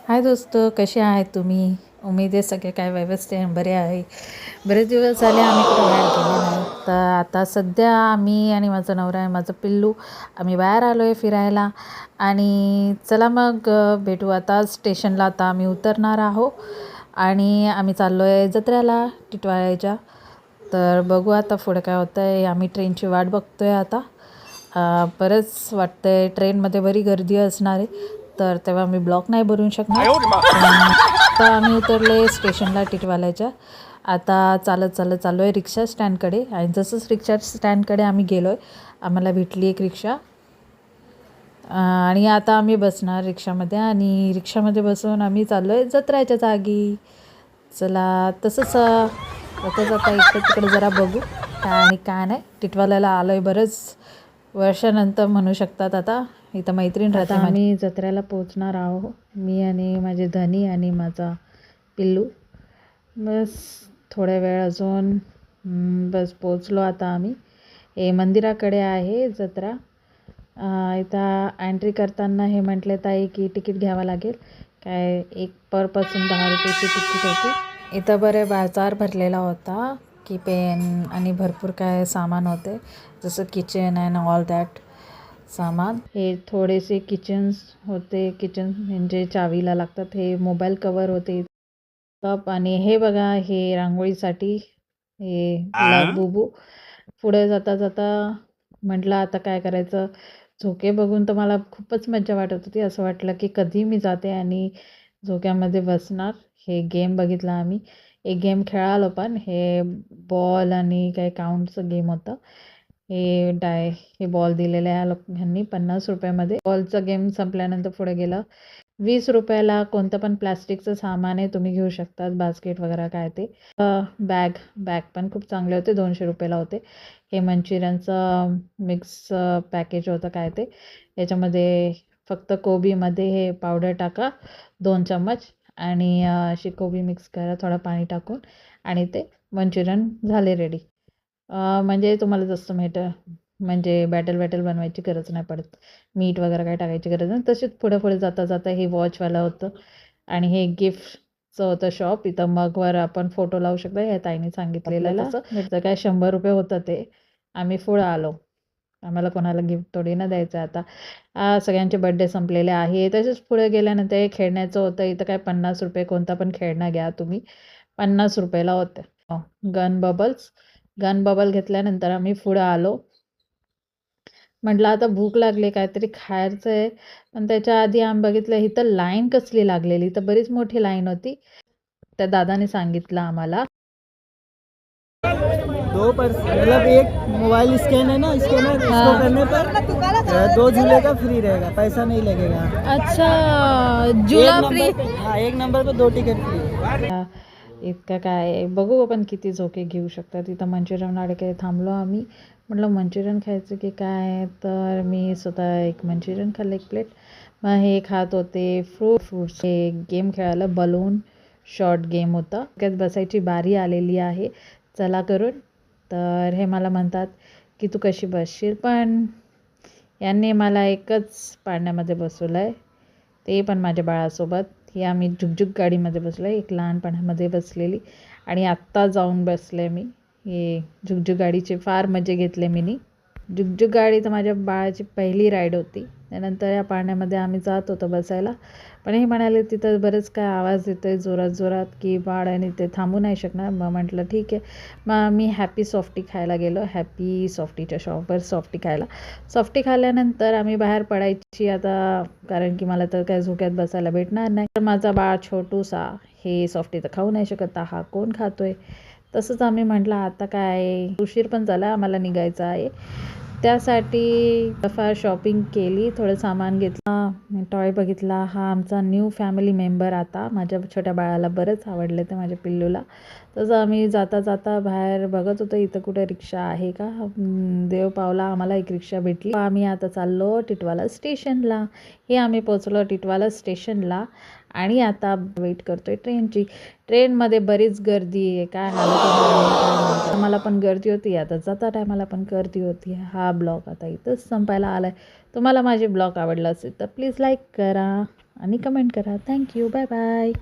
हाय दोस्त, कसे आहेत तुम्ही? उम्मीद आहे सगळे काय व्यवस्थित आहे, बरे आहे. बरेच दिवस झाले आम्ही कुठं बाहेर गेलो नाही. तर आता सध्या आम्ही आणि माझा नवरा आहे, माझं पिल्लू, आम्ही बाहेर आलो आहे फिरायला. आणि चला मग भेटू आता स्टेशनला. आता आम्ही उतरणार आहोत आणि आम्ही चाललो आहे जत्रेला टिटवाळ्याच्या. तर बघू आता पुढं काय होतं आहे. आम्ही ट्रेनची वाट बघतो आहे आता. बरंच वाटतं आहे, ट्रेनमध्ये बरी गर्दी असणार आहे, तर तेव्हा मी ब्लॉक नाही भरून शकणार. आता आम्ही उतरले स्टेशनला टिटवाल्याच्या. आता चालत चालत चाललो आहे रिक्षा स्टँडकडे. आणि जसंच रिक्षा स्टँडकडे आम्ही गेलो आहे, आम्हाला भेटली एक रिक्षा. आणि आता आम्ही बसणार रिक्षामध्ये आणि रिक्षामध्ये बसून आम्ही चाललो आहे जत्रेच्या जागी. चला तसंच जाता जाता इकडं तिकडं जरा बघू काय आणि काय नाही. टिटवाल्याला आलो आहे बरंच वर्षानंतर म्हणू शकतात. आता इथं मैत्रीण राहते. आम्ही जत्रेला पोचणार आहोत, मी आणि माझे धनी आणि माझा पिल्लू. बस थोड्या वेळ अजून, बस पोचलो आता आम्ही. हे मंदिराकडे आहे जत्रा. इथं एंट्री करताना हे म्हटले ताई की तिकीट घ्यावं लागेल. काय एक परपासून 10 रुपयाची तिकीट होती. इथं बरे बाजार भरलेला होता की पेन आणि भरपूर काय सामान होते, जसं किचन अँड ऑल दॅट सामान. हे थोडेसे किचन्स होते, किचन म्हणजे चावीला लागतात. हे मोबाईल कवर होते, कप. आणि हे बघा हे रांगोळीसाठी हे बुबू. पुढे जाता जाता म्हटलं आता काय करायचं. झोके बघून तर मला खूपच मज्जा वाटत होती. असं वाटलं की कधी मी जाते आणि झोक्यामध्ये बसणार. हे गेम बघितला आम्ही. एक गेम खेळालो, पण हे बॉल आणि काही काउंटचं गेम होतं. हे बॉल दिलेले ह्या ह्यांनी 50 रुपयामध्ये. बॉलचा गेम संपल्यानंतर पुढे गेलं 20 रुपयाला कोणतं पण प्लॅस्टिकचं सामान आहे तुम्ही घेऊ शकतात, बास्केट वगैरे काय ते. बॅग पण खूप चांगले होते, 200 रुपयाला होते. हे मंचुरियनचं मिक्स पॅकेज होतं काय ते. याच्यामध्ये फक्त कोबीमध्ये हे पावडर टाका 2 चम्मच आणि अशी कोबी मिक्स करा थोडं पाणी टाकून, आणि ते मंचुरियन झाले रेडी. म्हणजे तुम्हाला जसं म्हणजे बॅटल बनवायची गरज नाही पडत, मीठ वगैरे काय टाकायची गरज नाही. तसेच पुढे पुढे जाता जाता हे वॉचवाला होतं आणि हे गिफ्टचं होतं शॉप. इथं मगवर आपण फोटो लावू शकतो, ह्या ताईने सांगितलेलं तसं. मिळतं काय 100 रुपये होतं ते. आम्ही पुढं आलो, आम्हाला कोणाला गिफ्ट थोडी ना द्यायचं आता. सगळ्यांचे बड्डे संपलेले आहे. तसेच पुढे गेल्यानंतर हे खेळण्याचं होतं. इथं काय 50 रुपये कोणता पण खेळणं घ्या तुम्ही, 50 रुपयाला होतं. गन बबल घेतल्यानंतर आम्ही पुढं आलो. म्हटलं आता भूक लागली, काहीतरी खायचं आहे. पण त्याच्या आधी आम्ही बघितलं इथं लाईन कसली लागलेली, तर बरीच मोठी लाईन होती. त्या दादाने सांगितलं आम्हाला, मतलब एक मोबाइल स्कैन है ना, स्कैनर इसको करने पर 2 झूले का फ्री रहेगा, पैसा नहीं लगेगा. अच्छा झुला फ्री. हाँ, एक नंबर पे 2 टिकट फ्री. इतकं काय बघू आपण किती झोके घेऊ शकतात. तिथं मंचुरियन काही थांबलो आम्ही. म्हटलं मंचुरियन खायचं की काय, तर मी स्वतः एक मंचुरियन खाल्लं, एक प्लेट. मग हे खात होते फ्रूट्स. हे गेम खेळायला बलून शॉर्ट गेम होता. त्यात बसायची बारी आलेली आहे चला करून. तर हे मला म्हणतात की तू कशी बसशील, पण यांनी मला एकच पाळण्यामध्ये बसवलं आहे, ते पण माझ्या बाळासोबत. ही आम्ही झुकझुक गाडीमध्ये बसलो आहे, एक लहानपणामध्ये बसलेली, आणि आत्ता जाऊन बसले मी. हे झुकझुक गाडीचे फार मजे घेतले मी. झुकझुक गाडी तर माझ्या बाळाची पहिली राईड होती. त्यानंतर या पाळण्यामध्ये आम्ही जात होतो बसायला. पण हे म्हणाले तिथं बरेच काय आवाज येतो आहे जोरात जोरात की बाळ आणि ते थांबू नाही शकणार. मग म्हटलं ठीक आहे. मग मी हॅपी सॉफ्टी खायला गेलो, हॅपी सॉफ्टीच्या शॉपवर सॉफ्टी खायला. सॉफ्टी खाल्ल्यानंतर आम्ही बाहेर पडायची आता, कारण की मला तर काय झोक्यात बसायला भेटणार नाही. तर माझा बाळ छोटूसा हे सॉफ्टी तर खाऊ नाही शकत, हा कोण खातोय. तसंच आम्ही म्हटलं आता काय उशीर पण झाला, आम्हाला निघायचं आहे. त्यासाठी फार शॉपिंग केली, थोडं सामान घेतलं, टॉय बघितला. हा आमचा न्यू फॅमिली मेंबर आता. माझ्या छोट्या बाळाला बरंच आवडलं ते, माझ्या पिल्लूला. तसं आम्ही जाता जाता बाहेर बघत होतो इथं कुठे रिक्षा आहे का. देव पावला, आम्हाला एक रिक्षा भेटली. आम्ही आता चाललो टिटवाला स्टेशनला. हे आम्ही पोचलो टिटवाला स्टेशनला. आणि आता वेट करतोय ट्रेनची. ट्रेनमध्ये बरीच गर्दी आहे, काय हालत होणार आहे काय माहिती. मला पण गर्दी होती, आता जाता टायमाला पण गर्दी होती. हा ब्लॉग आता इथंच संपायला आला आहे. तुम्हाला माझे ब्लॉग आवडला असेल तर प्लीज लाईक करा आणि कमेंट करा. Thank you, bye bye.